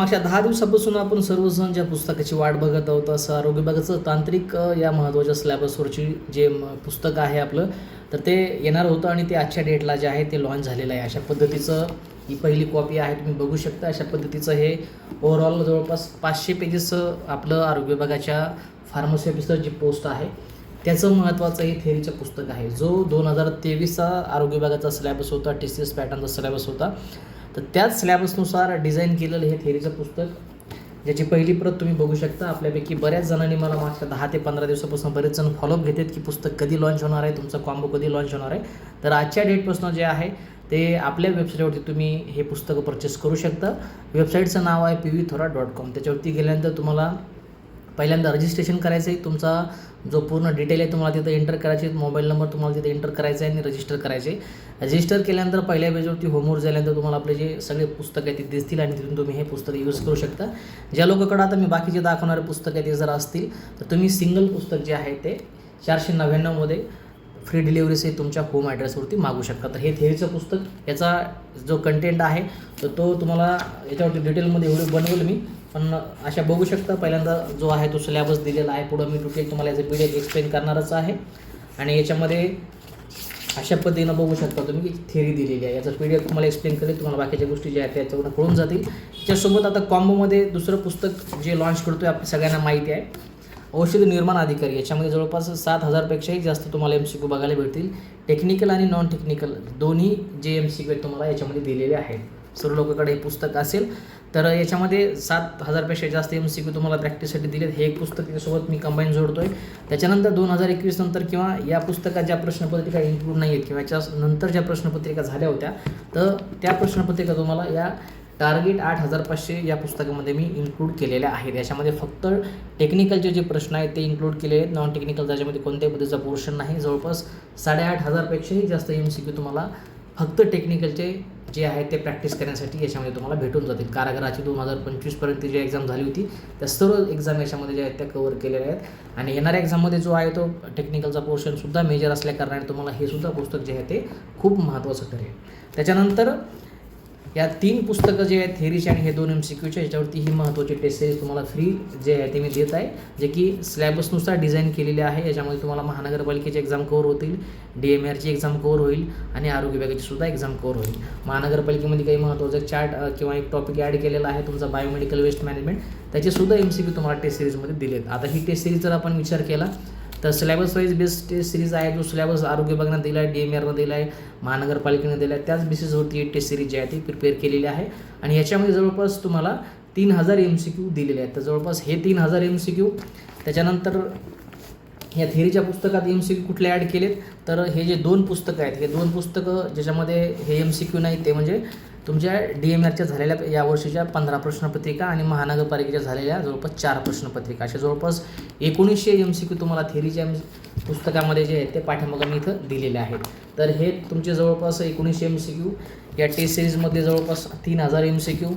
मागच्या 10 दिवसापासून आपण सर्वजण ज्या पुस्तकाची वाट बघत आहोत, असं आरोग्य विभागाचं तांत्रिक या महत्त्वाच्या स्लॅबसवरची जे पुस्तक आहे आपलं, तर ते येणार होतं आणि ते आजच्या डेटला जे आहे ते लॉन्च झालेलं आहे. अशा पद्धतीचं ही पहिली कॉपी आहे, तुम्ही बघू शकता. अशा पद्धतीचं हे ओव्हरऑल जवळपास 500 पेजेसचं आपलं आरोग्य विभागाच्या फार्मसी ऑफिसर जी पोस्ट आहे त्याचं महत्त्वाचं हे थेअरीचं पुस्तक आहे. जो 2023चा आरोग्य विभागाचा सिलॅबस होता, TCS पॅटर्नचा सिलॅबस होता, तर त्याच सिलॅबसनुसार डिझाईन केलेलं हे थेअरीचं पुस्तक, ज्याची पहिली प्रत तुम्ही बघू शकता. आपल्यापैकी बऱ्याच जणांनी मला मागच्या 10 ते 15 दिवसापासून बरेच जण फॉलोअप घेतात की पुस्तक कधी लॉन्च होणार आहे, तुमचा कॉम्बो कधी लॉन्च होणार आहे. तर आजच्या डेटपासून जे आहे ते आपल्या वेबसाईटवरती तुम्ही हे पुस्तकं परचेस करू शकता. वेबसाईटचं नाव आहे pvthora.com. त्याच्यावरती गेल्यानंतर तुम्हाला पहिल्यांदा रजिस्ट्रेशन करायचं आहे. तुमचा जो पूर्ण डिटेल आहे तुम्हाला तिथं एंटर करायचे, मोबाईल नंबर तुम्हाला तिथे एंटर करायचा आहे आणि रजिस्टर करायचे. रजिस्टर केल्यानंतर पहिल्या पेजवरती होमवर झाल्यानंतर तुम्हाला आपले जे सगळे पुस्तक आहे ते दिसतील आणि तिथून तुम्ही हे पुस्तक यूज करू शकता. ज्या लोकांकडे आता मी बाकीचे दाखवणारे पुस्तक आहे ते जर असतील तर तुम्ही सिंगल पुस्तक जे आहे ते 499 फ्री डिलिव्हरीसहित तुमच्या होम ॲड्रेसवरती मागू शकता. तर हे थेअरीचं पुस्तक, याचा जो कंटेंट आहे तर तो तुम्हाला याच्यावरती डिटेलमध्ये व्हिडिओ बनवलं मी, पण अशा बघू शकता. पहिल्यांदा जो आहे तो सिलॅबस दिलेला आहे. पुढं मी डिटेल तुम्हाला याचं PDF एक्सप्लेन करणारच आहे आणि याच्यामध्ये अशा पद्धतीनं बघू शकता तुम्ही की थेअरी दिलेली आहे. याचा PDF तुम्हाला एक्सप्लेन करेल, तुम्हाला बाकीच्या गोष्टी ज्या आहेत त्याच्यावरून कळून जातील. त्याच्यासोबत आता कॉम्बोमध्ये दुसरं पुस्तक जे लॉन्च करतो आहे आपल्या सगळ्यांना माहिती आहे, औषध निर्माण अधिकारी. याच्यामध्ये जवळपास 7,000पेक्षाही जास्त तुम्हाला MCQ बघायला भेटतील. टेक्निकल आणि नॉन टेक्निकल दोन्ही जे MCQ आहेत तुम्हाला याच्यामध्ये दिलेले आहेत. सर्व लोकांकडे हे पुस्तक असेल तर याच्यामध्ये 7,000पेक्षा जास्त MCQ तुम्हाला प्रॅक्टिससाठी दिलेत. हे एक पुस्तक त्याच्यासोबत मी कंबाईन जोडतो आहे. त्याच्यानंतर 2021 नंतर किंवा या पुस्तकात ज्या प्रश्नपत्रिका इन्क्लूड नाही आहेत किंवा याच्यानंतर ज्या प्रश्नपत्रिका झाल्या होत्या तर त्या प्रश्नपत्रिका तुम्हाला या टार्गेट 8,500 या पुस्तकामध्ये मी इन्क्लूड केलेल्या आहेत. याच्यामध्ये फक्त टेक्निकलचे जे प्रश्न आहेत ते इन्क्लूड केले आहेत. नॉन टेक्निकल त्याच्यामध्ये कोणत्याही पद्धतीचा पोर्शन नाही. जवळपास 8,500पेक्षाही जास्त MCQ तुम्हाला फक्त टेक्निकलचे जे आहेत ते प्रॅक्टिस करण्यासाठी याच्यामध्ये तुम्हाला भेटून जातील. कारागृहाची 2025पर्यंत जी एक्झाम झाली होती त्या सर्व एक्झाम याच्यामध्ये ज्या आहेत त्या कव्हर केलेल्या आहेत आणि येणाऱ्या एक्झाममध्ये जो आहे तो टेक्निकलचा पोर्शनसुद्धा मेजर असल्याकारणाने तुम्हाला हे सुद्धा पुस्तक जे आहे ते खूप महत्त्वाचं ठरेल. त्याच्यानंतर या 3 पुस्तकं जे आहेत थेअरीचे आणि हे 2 MCQचे, याच्यावरती ही महत्त्वाची टेस्ट सिरीज तुम्हाला फ्री जे आहे ते मी देत आहे, जे की सिलॅबसनुसार डिझाईन केलेले आहे. याच्यामध्ये तुम्हाला महानगरपालिकेची एक्झाम कव्हर होतील, DMRची एक्झाम कव्हर होईल आणि आरोग्य विभागाची सुद्धा एक्झाम कव्हर होईल. महानगरपालिकेमध्ये काही महत्त्वाचं चार्ट किंवा एक टॉपिक ॲड केलेला आहे तुमचा बायोमेडिकल वेस्ट मॅनेजमेंट, त्याचेसुद्धा MCQ तुम्हाला टेस्ट सिरीजमध्ये दिलेत. आता ही टेस्ट सिरीज जर आपण विचार केला तर syllabus wise based test series आहे. जो सिलॅबस आरोग्य विभागानं दिला आहे, DMRनं दिला आहे, महानगरपालिकेनं दिला आहे, त्याच बेसिसवरती ही टेस्ट सिरीज जी आहे ती प्रिपेअर केलेली आहे आणि याच्यामध्ये जवळपास तुम्हाला 3,000 MCQ दिलेले आहेत. तर जवळपास हे 3,000 MCQ. त्याच्यानंतर या थेअरीच्या पुस्तकात MCQ कुठले ॲड केलेत तर हे जे 2 पुस्तकं आहेत, हे 2 पुस्तकं ज्याच्यामध्ये हे MCQ नाही ते म्हणजे तुमच्या DMRच्या झालेल्या या वर्षीच्या 15 प्रश्नपत्रिका आणि महानगरपालिकेच्या झालेल्या जवळपास 4 प्रश्नपत्रिका, अशा जवळपास 1900 MCQ तुम्हाला थेअरीच्या पुस्तकामध्ये जे आहेत ते पाठीमागं मी इथं दिलेले आहेत. तर हे तुमचे जवळपास 1900 MCQ. या टेस्ट सिरीजमध्ये जवळपास 3,000 MCQ.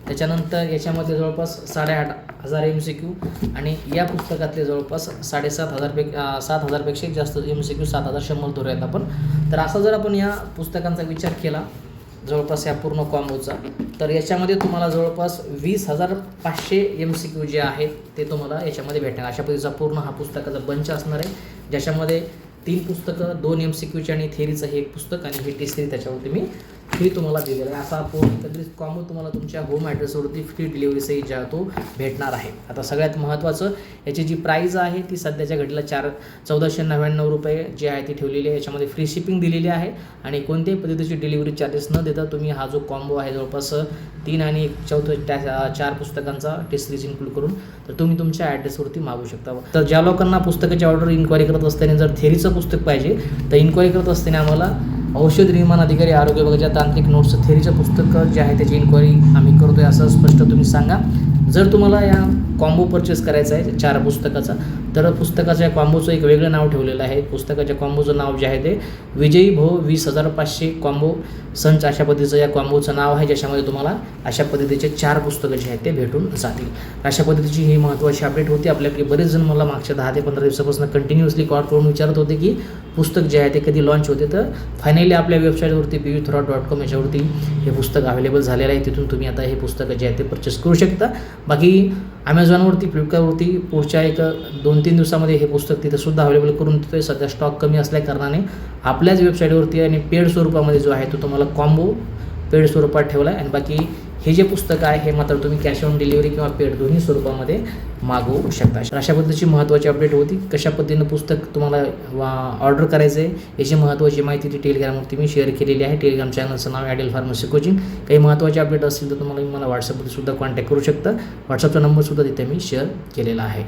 त्याच्यानंतर याच्यामध्ये जवळपास 8,500 MCQ आणि या पुस्तकातले जवळपास 7,500पेक्षा जास्त MCQ 7,100 धरूयात आपण. तर असा जर आपण या पुस्तकांचा विचार केला जवळपास या पूर्ण कॉम्बोचा, तर याच्यामध्ये तुम्हाला जवळपास 20,500 MCQ जे आहेत ते तुम्हाला याच्यामध्ये भेटणार. अशा पद्धतीचा पूर्ण हा पुस्तकाचा बंच असणार आहे, ज्याच्यामध्ये 3 पुस्तकं, 2 MCQचे आणि थेअरीचं हे एक पुस्तक आणि हे टेस्ट सिरीज त्याच्यावरती मी फ्री तुम्हाला दिलेला आहे. असा पूर्ण एकत्रित कॉम्बो तुम्हाला तुमच्या होम ॲड्रेसवरती फ्री डिलिव्हरीसही ज्या तो भेटणार आहे. आता सगळ्यात महत्त्वाचं याची जी प्राईज आहे ती सध्याच्या घडीला 1,499 रुपये जे आहे ती ठेवलेली आहे. याच्यामध्ये फ्री शिपिंग दिलेली आहे आणि कोणत्याही पद्धतीची डिलिव्हरी चार्जेस न देता तुम्ही हा जो कॉम्बो आहे जवळपास 3 आणि 4 पुस्तकांचा टेस्ट सिरीज इन्क्लूड करून तर तुम्ही तुमच्या ॲड्रेसवरती मागू शकता. तर ज्या लोकांना पुस्तकाची ऑर्डर इन्क्वायरी करत असताना जर थेअरीचं पुस्तक पाहिजे तर इन्क्वायरी करत असताना आम्हाला औषध निर्माण अधिकारी आरोग्य विभागाच्या तांत्रिक नोट्स थेअरीचं पुस्तक जे आहे त्याची इन्क्वायरी आम्ही करतो आहे असं स्पष्ट तुम्ही सांगा. जर तुम्हाला या कॉम्बो परचेस करायचा आहे 4 पुस्तकाचा, तर पुस्तकाच्या कॉम्बोचं एक वेगळं नाव ठेवलेलं आहे. पुस्तकाच्या कॉम्बोचं नाव जे आहे ते विजयी भव 20,500 कॉम्बो संच अशा पद्धतीचं या कॉम्बोचं नाव आहे, ज्याच्यामध्ये तुम्हाला अशा पद्धतीचे 4 पुस्तकं जे आहेत ते भेटून जातील. अशा पद्धतीची ही महत्त्वाची अपडेट होती. आपल्याकडे बरेच जण मला मागच्या 10 ते 15 दिवसापासून कंटिन्युअसली कॉल करून विचारत होते की पुस्तक जे आहे ते कधी लॉन्च होते. तर फायनली आपल्या वेबसाईटवरती pvthorot.com याच्यावरती हे पुस्तक अवेलेबल झालेलं आहे. तिथून तुम्ही आता हे पुस्तकं जे आहे ते परचेस करू शकता. बाकी ॲमेझॉनवरती, फ्लिपकार्टवरती पुढच्या एक 2-3 दिवसामध्ये हे पुस्तक तिथंसुद्धा अवेलेबल करून देतो आहे. सध्या स्टॉक कमी असल्याकारणाने आपल्याच वेबसाईटवरती आणि पेड स्वरूपामध्ये जो आहे तो तुम्हाला कॉम्बो पेड स्वरूपात ठेवला आहे. आणि बाकी हे जे पुस्तक आहे हे मात्र तुम्ही कॅश ऑन डिलिव्हरी किंवा पेड दोन्ही स्वरूपामध्ये मागवू शकता. अशा पद्धतीची महत्त्वाची अपडेट होती. कशा पद्धतीनं पुस्तक तुम्हाला ऑर्डर करायचं आहे याची महत्त्वाची माहिती ती टेलिग्रामवरती मी शेअर केलेली आहे. टेलिग्राम चॅनलचं नाव ॲडेल फार्मसी कोचिंग. काही महत्त्वाचे अपडेट असतील तर तुम्हाला व्हॉट्सअपवरती सुद्धा कॉन्टॅक्ट करू शकता. व्हॉट्सअपचा नंबरसुद्धा तिथे मी शेअर केलेला आहे.